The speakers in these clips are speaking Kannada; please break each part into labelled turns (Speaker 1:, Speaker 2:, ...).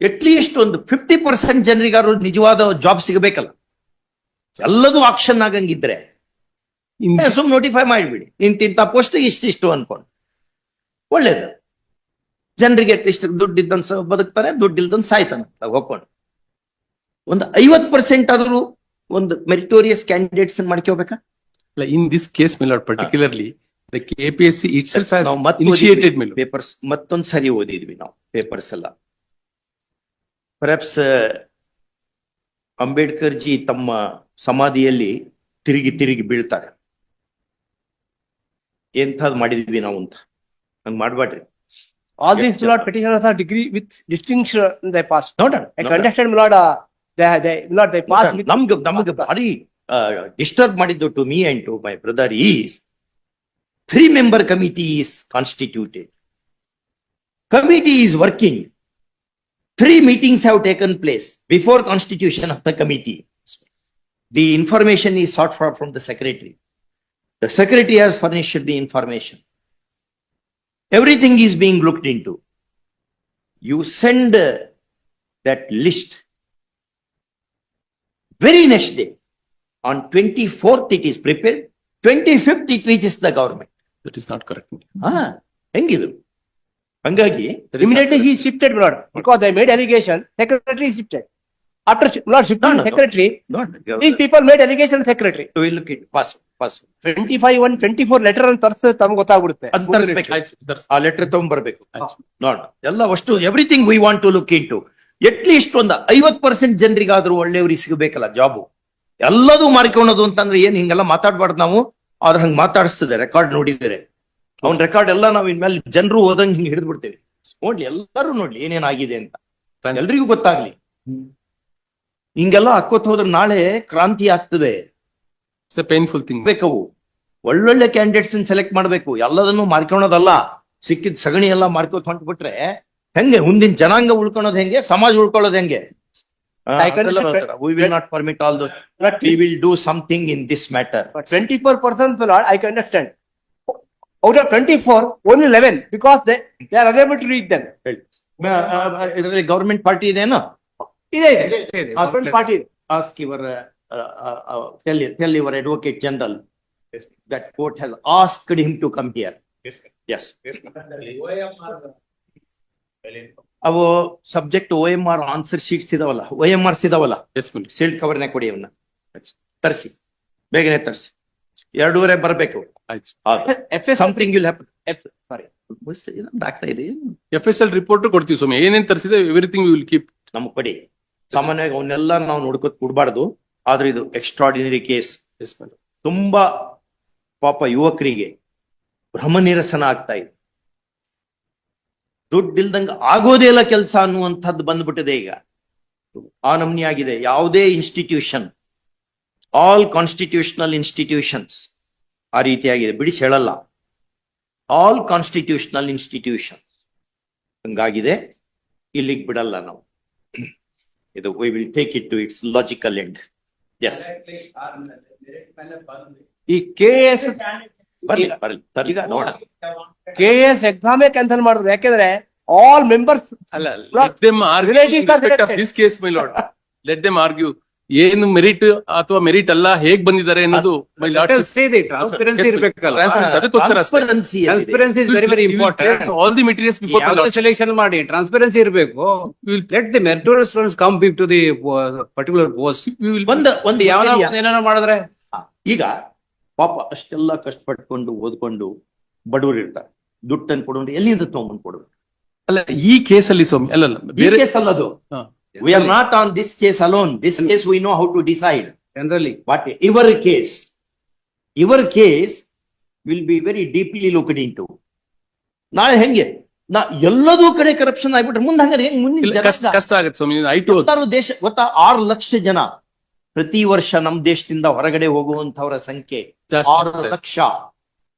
Speaker 1: ಅಟ್ಲೀಸ್ಟ್ ಒಂದು 50% ಜನರಿಗಾರು ನಿಜವಾದ ಜಾಬ್ ಸಿಗಬೇಕಲ್ಲ. ಎಲ್ಲದೂ ಆಕ್ಷನ್ ಆಗಂಗಿದ್ರೆ ಸುಮ್ ನೋಟಿಫೈ ಮಾಡಿಬಿಡಿ, ಇಂತಿಂತ ಪೋಸ್ಟ್ ಇಷ್ಟಿಷ್ಟು ಅನ್ಕೊಂಡು ಒಳ್ಳೇದು. ಜನರಿಗೆ ಅಟ್ಲೀಸ್ಟ್ ದುಡ್ಡಿದ್ದಂತ ಬದುಕ್ತಾರೆ, ದುಡ್ಡಿಲ್ದಂತ ಸಾಯ್ತಾನೆ ಹೋಗ್ಕೊಂಡು. ಒಂದು 50% ಆದ್ರೂ ಒಂದು ಮೆರಿಟೋರಿಯಸ್ ಕ್ಯಾಂಡಿಡೇಟ್ಸ್ ಮಾಡ್ಕೋಬೇಕಾ?
Speaker 2: In this case, my lord, particularly the KPSC itself has initiated, my lord.
Speaker 1: Papers ಮತ್ತೊಂದ್ ಸರಿ ಓದಿದ್ವಿ ನಾವು ಪೇಪರ್ಸ್ ಎಲ್ಲ. ಪರ್ಹ್ಯಾಪ್ಸ್ ಅಂಬೇಡ್ಕರ್ ಜಿ ತಮ್ಮ ಸಮಾಧಿಯಲ್ಲಿ ತಿರುಗಿ ತಿರುಗಿ ಬೀಳ್ತಾರೆ. ಎಂಥದ್ ಮಾಡಿದ್ವಿ ನಾವು ಅಂತ ಹಂಗ್ ಮಾಡ್ಬೇಡ್ರಿ.
Speaker 3: All these my lord petitioners are degree with distinction they passed.
Speaker 1: ನೋಡೋಣ,
Speaker 3: I can understand my lord, they passed with.
Speaker 1: ನಮ್ಗೆ ಭಾರಿ ಡಿಸ್ಟರ್ಬ್ ಮಾಡಿದ್ದು to me and to my brother is 3-member committee is constituted. Committee is working. 3 meetings have taken place before constitution of the committee. The information is sought for from the secretary. The secretary has furnished the information. Everything is being looked into. You send that list. Very next day, on 24th it is prepared. 25th it reaches the government.
Speaker 2: That is not correct.
Speaker 1: ಹೆಂಗಿದು? ಹಂಗಾಗಿ
Speaker 3: Immediately he shifted my lord because they made allegation. Secretary is shifted. After my lord shifting
Speaker 1: No.
Speaker 3: secretary,
Speaker 1: not
Speaker 3: these people made allegation secretary.
Speaker 1: we look at pass
Speaker 3: 25 1 24 letter ಅಂತ ತರ್ಸ ತಮ್ಗೆ ಗೊತ್ತಾಗ್ಬಿಡುತ್ತೆ.
Speaker 1: ಅದ್ ತರಿಸ್ಬೇಕು.
Speaker 2: That's
Speaker 1: ಆ ಲೆಟರ್ ತಗೊಂಡ್ಬರ್ಬೇಕು. ನೋಡ ಎಲ್ಲ ಅಷ್ಟು everything we want to look into. At least ಒಂದು 50% ಜನರಿಗಾದ್ರೂ ಒಳ್ಳೆಯವ್ರಿಗೆ ಸಿಗಬೇಕಲ್ಲ ಜಾಬು. ಎಲ್ಲದೂ ಮಾರ್ಕೊಳ್ಳೋದು ಅಂತಂದ್ರೆ ಏನ್ ಹಿಂಗೆಲ್ಲ ಮಾತಾಡ್ಬಾರ್ದು ನಾವು. ಅವ್ರು ಹಂಗ್ ಮಾತಾಡಿಸ್ತದೆ, ರೆಕಾರ್ಡ್ ನೋಡಿದರೆ ಅವ್ನ್ ರೆಕಾರ್ಡ್ ಎಲ್ಲ ನಾವು ಇನ್ಮೇಲೆ ಜನರು ಓದಂಗ್ ಹಿಂಗ್ ಹಿಡಿದು ಬಿಡ್ತೇವೆ. ನೋಡ್ಲಿ, ಎಲ್ಲರೂ ನೋಡ್ಲಿ ಏನೇನಾಗಿದೆ ಅಂತ, ಎಲ್ರಿಗೂ ಗೊತ್ತಾಗ್ಲಿ. ಹಿಂಗೆಲ್ಲ ಹಾಕೋತ್ ಹೋದ್ರೆ ನಾಳೆ ಕ್ರಾಂತಿ ಆಗ್ತದೆ.
Speaker 2: it's a painful thing.
Speaker 1: ಬೇಕವು ಒಳ್ಳೊಳ್ಳೆ ಕ್ಯಾಂಡಿಡೇಟ್ಸ್ ಸೆಲೆಕ್ಟ್ ಮಾಡ್ಬೇಕು. ಎಲ್ಲದನ್ನು ಮಾರ್ಕೊಳ್ಳೋದಲ್ಲ, ಸಿಕ್ಕಿದ್ ಸಗಣಿ ಎಲ್ಲ ಮಾರ್ಕೋತ್ ಹೊಂಟ್ಬಿಟ್ರೆ ಹೆಂಗೆ ಮುಂದಿನ ಜನಾಂಗ ಉಳ್ಕೊಳ್ಳೋದು ಹೆಂಗೆ, ಸಮಾಜ ಉಳ್ಕೊಳ್ಳೋದು ಹೆಂಗೆ? We will not permit all those. We will do something in this matter.
Speaker 3: But 24% my lord I can understand. Out of 24, only 11 because they are unable to read them.
Speaker 1: ಇದರಲ್ಲಿ ಗವರ್ಮೆಂಟ್ ಪಾರ್ಟಿ ಇದೆನಾ?
Speaker 3: ಇದೆ government party.
Speaker 1: Ask your tell your advocate general that court has asked him to come here. Yes. ಅವು ಸಬ್ಜೆಕ್ಟ್ OMR ಆನ್ಸರ್ ಶೀಟ್ಸ್ ಇದಾವಲ್ಲ, OMRs ಇದಾವಲ್ಲ,
Speaker 2: Yes, my lord.
Speaker 1: ಸೀಲ್ಡ್ ಕವರ್ನ ಕೊಡಿ, ಅವನ್ನ ತರಿಸಿ, ಬೇಗನೆ ತರಿಸಿ. 2:30 ಬರಬೇಕು.
Speaker 2: ಆಯ್ತು.
Speaker 3: FS
Speaker 1: something will happen.
Speaker 3: sorry.
Speaker 1: ಆಗ್ತಾ ಇದೆ
Speaker 2: FSL report ಕೊಡ್ತೀವಿ ಸ್ವಾಮಿ. ಏನೇನ್ ತರಿಸಿದೆ ಎವ್ರಿಥಿಂಗ್ ವಿ ವಿಲ್ ಕೀಪ್.
Speaker 1: ನಮಗ್ ಕೊಡಿ. ಸಾಮಾನ್ಯವಾಗಿ ಅವನ್ನೆಲ್ಲ ನಾವು ನೋಡ್ಕೊತ್ ಕೊಡ್ಬಾರ್ದು. ಆದ್ರೆ ಇದು extraordinary case.
Speaker 2: Yes, my lord.
Speaker 1: ತುಂಬಾ ಪಾಪ ಯುವಕರಿಗೆ ಭ್ರಮ ನಿರಸನ ಆಗ್ತಾ ಇದೆ. ದುಡ್ಡಿಲ್ದಂಗ ಆಗೋದೇ ಇಲ್ಲ ಕೆಲಸ ಅನ್ನುವಂಥದ್ದು ಬಂದ್ಬಿಟ್ಟಿದೆ ಈಗ. ಆ ನಮ್ನಿ ಆಗಿದೆ. ಯಾವುದೇ ಇನ್ಸ್ಟಿಟ್ಯೂಷನ್, ಆಲ್ ಕಾನ್ಸ್ಟಿಟ್ಯೂಷನಲ್ ಇನ್ಸ್ಟಿಟ್ಯೂಷನ್ಸ್ ಆ ರೀತಿಯಾಗಿದೆ. ಬಿಡಿಸಿ ಹೇಳಲ್ಲ, ಆಲ್ ಕಾನ್ಸ್ಟಿಟ್ಯೂಷನಲ್ ಇನ್ಸ್ಟಿಟ್ಯೂಷನ್ ಹಂಗಾಗಿದೆ. ಇಲ್ಲಿಗೆ ಬಿಡಲ್ಲ ನಾವು. ಇದು we will take it to its logical end. Yes,
Speaker 3: ಈ KS
Speaker 1: ಬರ್ಲಿ ಬರ್ಲಿ
Speaker 3: ಈಗ
Speaker 1: ನೋಡ.
Speaker 3: KS ಎಕ್ಸಾಮೇ ಕ್ಯಾನ್ಸಲ್ ಮಾಡಿದ್ರು. ಯಾಕೆಂದ್ರೆ ಆಲ್ ಮೆಂಬರ್ಸ್
Speaker 2: ಅಲ್ಲ, let them argue in
Speaker 3: Relatives are
Speaker 2: respect of
Speaker 3: selected.
Speaker 2: this case, my lord. Let them argue. ಏನು ಮೆರಿಟ್ ಅಥವಾ ಮೆರಿಟ್ ಅಲ್ಲ, ಹೇಗ್ ಬಂದಿದ್ದಾರೆ ಅನ್ನೋದು my lord.
Speaker 4: ಟ್ರಾನ್ಸ್ಪರೆನ್ಸಿ ಇರ್ಬೇಕಲ್ಲ.
Speaker 1: Transparency ಇದೆ.
Speaker 4: Transparency is very very important.
Speaker 2: All the materials before my lord.
Speaker 4: Selection ಮಾಡಿ ಟ್ರಾನ್ಸ್ಪರೆನ್ಸಿ ಇರಬೇಕು. Let the meritorious students come big to the particular post.
Speaker 1: ಒಂದು
Speaker 4: ಯಾವ ಏನೇನೋ ಮಾಡಿದ್ರೆ
Speaker 1: ಈಗ ಪಾಪ ಅಷ್ಟೆಲ್ಲ ಕಷ್ಟಪಟ್ಕೊಂಡು ಓದ್ಕೊಂಡು ಬಡವರು ಇರ್ತಾರೆ. ದುಡ್ಡು ತಂದು ಕೊಡೋರು ಎಲ್ಲಿಂದ ತಗೊಂಡ್ಬಂದು ಕೊಡ್ಬೇಕು?
Speaker 2: ಅಲ್ಲ, ಈ ಕೇಸ್ ಅಲ್ಲಿ ಸ್ವಾಮಿ ಅಲ್ಲಲ್ಲ
Speaker 1: ಈ
Speaker 2: ಬೇರೆ
Speaker 1: ಕೇಸ್ ಅಲ್ಲದು.
Speaker 2: ಹಾ.
Speaker 1: We are not on this case alone. This case we know how to decide.
Speaker 4: Generally
Speaker 1: But your case will be very deeply looked into. ನಾಳೆ ಹೆಂಗೆ ಎಲ್ಲದೂ ಕಡೆ ಕರಪ್ಷನ್ ಆಗ್ಬಿಟ್ರೆ ಮುಂದೆ ಹಂಗಾರೆ ಹೆಂಗ್ ಮುಂದಿನ
Speaker 2: ಕಷ್ಟ ಆಗುತ್ತೆ ಸ್ವಾಮಿ. ಐಟು
Speaker 1: ದೇಶ ಗೊತ್ತಾ, 6 ಲಕ್ಷ ಜನ ಪ್ರತಿ ವರ್ಷ ನಮ್ಮ ದೇಶದಿಂದ ಹೊರಗಡೆ ಹೋಗುವಂತವರ ಸಂಖ್ಯೆ
Speaker 2: ಜಾಸ್ತಿ
Speaker 1: 6 ಲಕ್ಷ.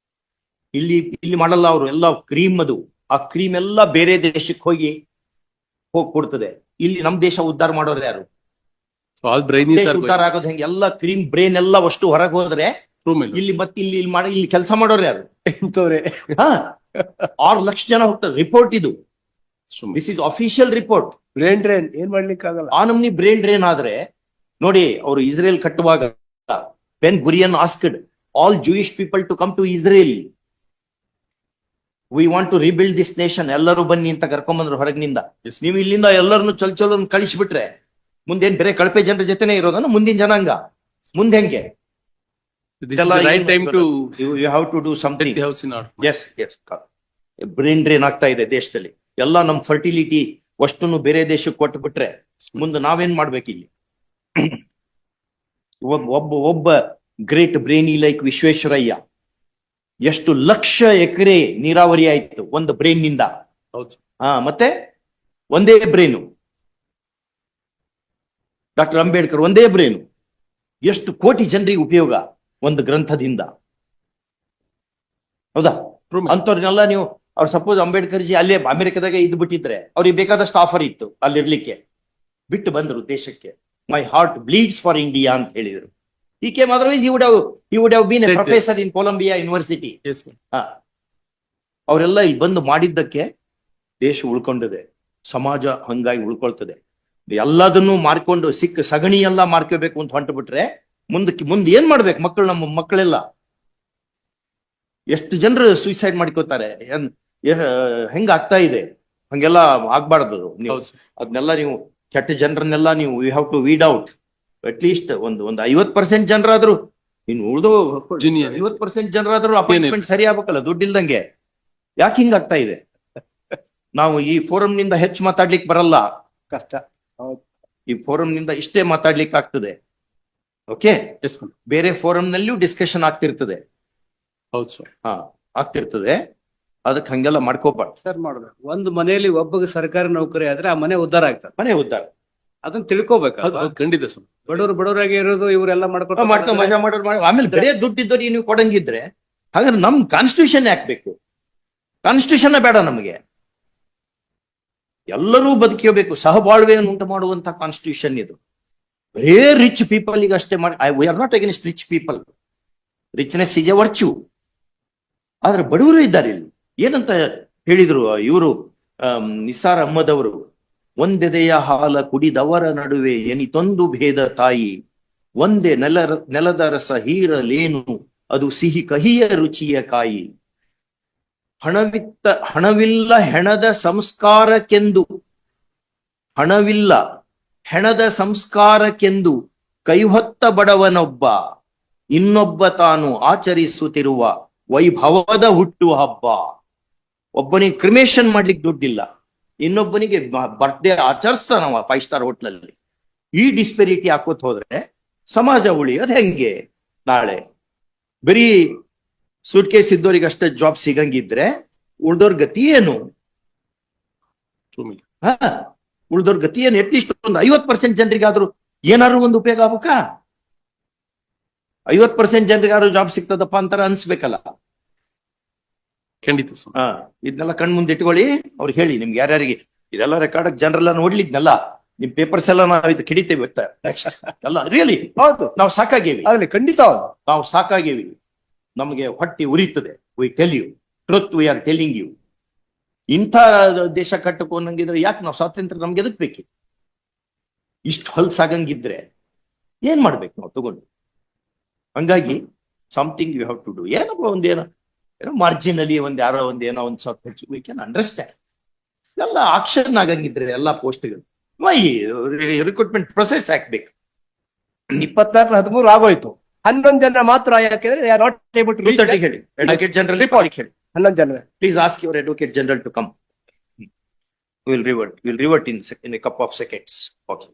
Speaker 1: ಇಲ್ಲಿ ಮಾಡಲ್ಲ ಅವರು ಎಲ್ಲ ಕ್ರೀಮ್. ಅದು ಆ ಕ್ರೀಮ್ ಎಲ್ಲ ಬೇರೆ ದೇಶಕ್ಕೆ ಹೋಗಿ ಕೊಡ್ತದೆ. ಇಲ್ಲಿ ನಮ್ ದೇಶ ಉದ್ಧಾರ ಮಾಡೋರು ಯಾರು?
Speaker 2: ಆಲ್ ಬ್ರೈನ್
Speaker 1: ದೇಶ ಉದ್ಧಾರ ಆಗೋದು ಹೆಂಗೆ? ಎಲ್ಲ ಕ್ರೀಮ್ ಬ್ರೈನ್ ಎಲ್ಲ ಅಷ್ಟು ಹೊರಗೆ ಹೋದ್ರೆ ಇಲ್ಲಿ ಮತ್ತೆ ಇಲ್ಲಿ ಕೆಲಸ ಮಾಡೋರು ಯಾರು?
Speaker 3: ಇಂಥವ್ರೆ.
Speaker 1: 6 ಲಕ್ಷ ಜನ ಹೋಗ್ತಾರೆ. ರಿಪೋರ್ಟ್ ಇದು. This is official report.
Speaker 3: Brain drain ಏನ್ ಮಾಡ್ಲಿಕ್ಕೆ ಆಗಲ್ಲ.
Speaker 1: ಆ ನಮ್ನಿ ಬ್ರೇನ್ ಡ್ರೈನ್ ಆದ್ರೆ ನೋಡಿ, ಅವರು ಇಸ್ರೇಲ್ ಕಟ್ಟುವಾಗ Ben Gurion asked all Jewish people to come to Israel, we want to rebuild this nation, ಎಲ್ಲರೂ ಬನ್ನಿ ಅಂತ ಕರ್ಕೊಂಬಂದ್ರು ಹೊರಗಿನಿಂದ.
Speaker 2: Yes.
Speaker 1: ನೀವು ಇಲ್ಲಿಂದ ಎಲ್ಲರನ್ನು ಚೊಲ್ ಕಳಿಸ್ಬಿಟ್ರೆ ಮುಂದೇನ್ ಬೇರೆ ಕಳಪೆ ಜನರ ಜೊತೆನೆ ಇರೋದನ್ನ ಮುಂದಿನ ಜನಾಂಗ ಮುಂದೆ ಹೆಂಗೆ?
Speaker 2: This is the right time to
Speaker 1: you have to do
Speaker 2: get
Speaker 1: something.
Speaker 2: the house in order.
Speaker 1: Yes yes brain drain ಆಗ್ತಾ ಇದೆ ದೇಶದಲ್ಲಿ. ಎಲ್ಲ ನಮ್ ಫರ್ಟಿಲಿಟಿ ಅಷ್ಟನ್ನು ಬೇರೆ ದೇಶಕ್ಕೆ ಕೊಟ್ಟು ಬಿಟ್ರೆ ಮುಂದೆ ನಾವೇನ್ ಮಾಡ್ಬೇಕು ಇಲ್ಲಿ? ಒಬ್ಬ ಗ್ರೇಟ್ ಬ್ರೇನಿ ಲೈಕ್ ವಿಶ್ವೇಶ್ವರಯ್ಯ, ಎಷ್ಟು ಲಕ್ಷ ಎಕರೆ ನೀರಾವರಿ ಆಯ್ತು ಒಂದು ಬ್ರೇನ್ ನಿಂದ.
Speaker 2: ಹೌದು.
Speaker 1: ಮತ್ತೆ ಒಂದೇ ಬ್ರೇನು. ಡಾಕ್ಟರ್ ಅಂಬೇಡ್ಕರ್ ಒಂದೇ ಬ್ರೇನು, ಎಷ್ಟು ಕೋಟಿ ಜನರಿಗೆ ಉಪಯೋಗ ಒಂದು ಗ್ರಂಥದಿಂದ. ಹೌದಾ?
Speaker 2: True.
Speaker 1: ಅಂತವ್ರನ್ನೆಲ್ಲ ನೀವು ಅವ್ರು ಸಪೋಸ್ ಅಂಬೇಡ್ಕರ್ ಜಿ ಅಲ್ಲೇ ಅಮೆರಿಕದಾಗ ಇದ್ದು ಬಿಟ್ಟಿದ್ರೆ ಅವ್ರಿಗೆ ಬೇಕಾದಷ್ಟು ಆಫರ್ ಇತ್ತು ಅಲ್ಲಿರ್ಲಿಕ್ಕೆ, ಬಿಟ್ಟು ಬಂದ್ರು ದೇಶಕ್ಕೆ. My heart bleeds for India ಅಂತ ಹೇಳಿದ್ರು. ಈ came otherwise he would have been a professor in Columbia University.
Speaker 2: Yes, ma'am.
Speaker 1: ಅವರೆಲ್ಲ ಇಲ್ಲಿ ಬಂದು ಮಾಡಿದ್ದಕ್ಕೆ ದೇಶ ಉಳ್ಕೊಂಡಿದೆ, ಸಮಾಜ ಹಂಗಾಗಿ ಉಳ್ಕೊಳ್ತದೆ. ಎಲ್ಲದನ್ನು ಮಾರ್ಕೊಂಡು ಸಿಕ್ಕ ಸಗಣಿ ಎಲ್ಲ ಮಾರ್ಕೋಬೇಕು ಅಂತ ಹೊಂಟು ಬಿಟ್ರೆ ಮುಂದೆ ಏನ್ ಮಾಡ್ಬೇಕು ಮಕ್ಕಳು? ನಮ್ಮ ಮಕ್ಕಳೆಲ್ಲ ಎಷ್ಟು ಜನರು ಸೂಸೈಡ್ ಮಾಡ್ಕೋತಾರೆ, ಹೆಂಗ ಆಗ್ತಾ ಇದೆ? ಹಂಗೆಲ್ಲ ಆಗ್ಬಾರ್ದು. ನೀವು
Speaker 2: ಹೌದು.
Speaker 1: ಅದನ್ನೆಲ್ಲ ನೀವು ಕೆಟ್ಟ ಜನರನ್ನೆಲ್ಲ ನೀವು you have to weed out. At least ಒಂದು 50% ಜನರಾದ್ರು, ಇನ್ನು ಉಳಿದು
Speaker 2: Genuine.
Speaker 1: 50% ಜನರಾದ್ರು ಅಪಾಯಿಂಟ್ಮೆಂಟ್ ಸರಿ ಆಗ್ಬೇಕಲ್ಲ, ದುಡ್ಡಿಲ್ದಂಗೆ. ಯಾಕೆ ಹಿಂಗ ಆಗ್ತಾ ಇದೆ? ನಾವು ಈ ಫೋರಂ ನಿಂದ ಹೆಚ್ಚು ಮಾತಾಡ್ಲಿಕ್ಕೆ ಬರಲ್ಲ,
Speaker 3: ಕಷ್ಟ.
Speaker 1: ಈ ಫೋರಂ ನಿಂದ ಇಷ್ಟೇ ಮಾತಾಡ್ಲಿಕ್ಕೆ ಆಗ್ತದೆ. Okay,
Speaker 2: Yes, ma'am.
Speaker 1: ಬೇರೆ ಫೋರಂ ನಲ್ಲಿಯೂ ಡಿಸ್ಕಷನ್ ಆಗ್ತಿರ್ತದೆ.
Speaker 2: ಹೌದು ಸರ್.
Speaker 1: ಆಗ್ತಿರ್ತದೆ. ಅದಕ್ಕೆ ಹಂಗೆಲ್ಲ ಮಾಡ್ಕೋಬಾರ್ದು.
Speaker 4: ಸರ್ ಮಾಡ್ಬೇಕು. ಒಂದು ಮನೆಯಲ್ಲಿ ಒಬ್ಬಗೆ ಸರ್ಕಾರಿ ನೌಕರಿ ಆದ್ರೆ ಆ ಮನೆ ಉದ್ಧಾರ ಆಗ್ತದೆ.
Speaker 1: ಮನೆ ಉದ್ದಾರ
Speaker 4: ಅದನ್ನ ತಿಳ್ಕೊಬೇಕು.
Speaker 2: ಹೌದು, ಹೌದು, ಖಂಡಿತ ಸರ್.
Speaker 4: ಬಡವರಾಗಿ ಇರೋದು ಇವರೆಲ್ಲ
Speaker 1: ಮಾಡ್ತಾ
Speaker 4: ಮಾಡ್ಕೊಂಡು
Speaker 1: ಮಜಾ ಮಾಡೋರು ಮಾಡಿ ಆಮೇಲೆ ಬೇರೆ ದುಡ್ಡಿದ್ದವ್ರಿಗೆ ನೀವು ಕೊಡಂಗಿದ್ರೆ ಹಾಗಾದ್ರೆ ನಮ್ ಕಾನ್ಸ್ಟಿಟ್ಯೂಷನ್ ಹಾಕ್ಬೇಕು. ಕಾನ್ಸ್ಟಿಟ್ಯೂಷನ್ ಬೇಡ ನಮಗೆ, ಎಲ್ಲರೂ ಬದುಕಬೇಕು, ಸಹಬಾಳ್ವೆಯನ್ನು ಉಂಟು ಮಾಡುವಂತ ಕಾನ್ಸ್ಟಿಟ್ಯೂಷನ್ ಇದು. ಬರೇ ರಿಚ್ ಪೀಪಲ್ ಈಗ ಅಷ್ಟೇ ಮಾಡಿ. We are not against rich people, richness is A virtue. ಆದ್ರೆ ಬಡವರು ಇದ್ದಾರೆ ಇಲ್ಲಿ. ಏನಂತ ಹೇಳಿದ್ರು ಇವರು ನಿಸಾರ್ ಅಹ್ಮದ್ ಅವರು, ಒಂದೆದೆಯ ಹಾಲ ಕುಡಿದವರ ನಡುವೆ ಎನಿತೊಂದು ಭೇದ ತಾಯಿ, ಒಂದೇ ನೆಲದ ರಸ ಹೀರಲೇನು ಅದು ಸಿಹಿ ಕಹಿಯ ರುಚಿಯ ಕಾಯಿ. ಹಣವಿಲ್ಲ ಹೆಣದ ಸಂಸ್ಕಾರಕ್ಕೆಂದು, ಹಣವಿಲ್ಲ ಹೆಣದ ಸಂಸ್ಕಾರಕ್ಕೆಂದು ಕೈಹೊತ್ತ ಬಡವನೊಬ್ಬ, ಇನ್ನೊಬ್ಬ ತಾನು ಆಚರಿಸುತ್ತಿರುವ ವೈಭವದ ಹುಟ್ಟು ಹಬ್ಬ. ಒಬ್ಬನಿಗೆ ಕ್ರಿಮೇಷನ್ ಮಾಡ್ಲಿಕ್ಕೆ ದುಡ್ಡಿಲ್ಲ, ಇನ್ನೊಬ್ಬನಿಗೆ ಬರ್ಡೇ ಆಚರಿಸ್ತಾನವ 5 ಸ್ಟಾರ್ ಹೋಟ್ಲಲ್ಲಿ. ಈ ಡಿಸ್ಪೆರಿಟಿ ಹಾಕೋತ್ ಹೋದ್ರೆ ಸಮಾಜ ಉಳಿಯೋದು ಹೆಂಗೆ? ನಾಳೆ ಬರೀ ಸೂಟ್ ಕೇಸ್ ಇದ್ದವ್ರಿಗೆ ಅಷ್ಟೇ ಜಾಬ್ ಸಿಗಂಗಿದ್ರೆ ಉಳ್ದೋರ್ ಗತಿ ಏನು?
Speaker 2: True, ma'am.
Speaker 1: ಉಳ್ದೋರ್ ಗತಿ ಏನು? ಅಟ್ಲೀಸ್ಟ್ ಒಂದು 50% ಜನರಿಗಾದ್ರೂ ಏನಾದ್ರು ಒಂದು ಉಪಯೋಗ ಆಗ್ಬೇಕಾ? 50% ಜನರಿಗಾದ್ರೂ ಜಾಬ್ ಸಿಗ್ತದಪ್ಪ ಅಂತಾರ ಅನ್ಸ್ಬೇಕಲ್ಲ.
Speaker 2: ಖಂಡಿತ ಸರ್.
Speaker 1: ಇದನ್ನೆಲ್ಲ ಕಣ್ ಮುಂದೆ ಇಟ್ಕೊಳ್ಳಿ. ಅವ್ರಿಗೆ ಹೇಳಿ, ನಿಮ್ಗೆ ಯಾರ್ಯಾರಿಗೆ ಇದೆಲ್ಲ ರೆಕಾರ್ಡ್ ಜನರೆಲ್ಲ ನೋಡ್ಲಿದ್ನಲ್ಲ, ನಿಮ್ ಪೇಪರ್ಸ್ ಎಲ್ಲ ನಾವು ಇದು ಕಿಡಿತೇವೆ ಎಲ್ಲ. ರಿಯಲಿ
Speaker 3: ಹೌದು,
Speaker 1: ನಾವು ಸಾಕಾಗೇವಿ,
Speaker 3: ಆಗ್ಲಿ ಖಂಡಿತ ಹೌದು.
Speaker 1: ನಾವು ಸಾಕಾಗೇವಿ. ನಮಗೆ ಹೊಟ್ಟೆ ಉರಿತದೆ. We tell you truth, we are telling you. ಇಂಥ ದೇಶ ಕಟ್ಟಕೊಂಡಂಗಿದ್ರೆ ಯಾಕೆ ನಾವು ಸ್ವಾತಂತ್ರ್ಯ ನಮ್ಗೆ ಎದಕ್ ಬೇಕಿ? ಇಷ್ಟು ಹೊಲ್ಸಾಗಂಗಿದ್ರೆ ಏನ್ ಮಾಡ್ಬೇಕು ನಾವು ತಗೊಂಡು? ಹಂಗಾಗಿ something you have to do. ಏನಪ್ಪ ಒಂದೇನೋ ಮಾರ್ಜಿನಲಿ ಯಾರೋ ಏನೋ ಒಂದ್ ಸ್ವಲ್ಪ ಹೆಚ್ಚು, ವಿ ಕ್ಯಾನ್ ಅಂಡರ್ಸ್ಟ್ಯಾಂಡ್. ಎಲ್ಲ ಆಕ್ಷನ್ ಆಗಂಗಿದ್ರೆ ಎಲ್ಲ ಪೋಸ್ಟ್ಗಳು ರಿಕ್ರೂಟ್ಮೆಂಟ್ ಪ್ರೊಸೆಸ್ ಹಾಕ್ಬೇಕು.
Speaker 3: 24-13 ಆಗೋಯ್ತು. 11 ಜನ ಮಾತ್ರ ಯಾಕೆಂದ್ರೆ they are not able to reach that.
Speaker 1: ಹೇಳಿ ಅಡ್ವೊಕೇಟ್ ಜನರಲ್ ಹೇಳಿ.
Speaker 3: 11 ಜನ.
Speaker 1: Please ask your advocate general to come. We'll revert in a couple of seconds. Okay.